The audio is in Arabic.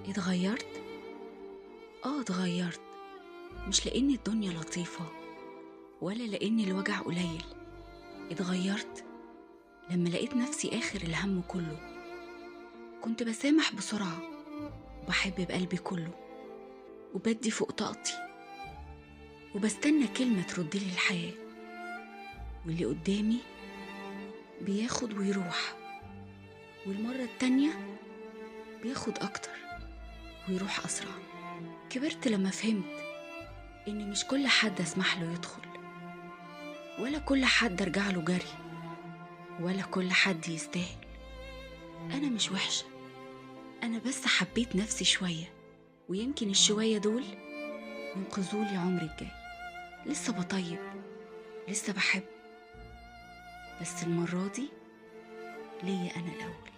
اتغيرت؟ اتغيرت. مش لأن الدنيا لطيفة ولا لأن الوجع قليل. اتغيرت لما لقيت نفسي آخر الهم كله. كنت بسامح بسرعة وبحب بقلبي كله، وبدي فوق طاقتي، وبستنى كلمة تردلي الحياة. واللي قدامي بياخد ويروح، والمرة التانية بياخد أكتر ويروح أسرع. كبرت لما فهمت إن مش كل حد أسمح له يدخل، ولا كل حد أرجع له جري، ولا كل حد يستاهل. أنا مش وحشة، أنا بس حبيت نفسي شوية، ويمكن الشوية دول ينقذولي عمري الجاي. لسه بطيب، لسه بحب، بس المرة دي ليا أنا الأول.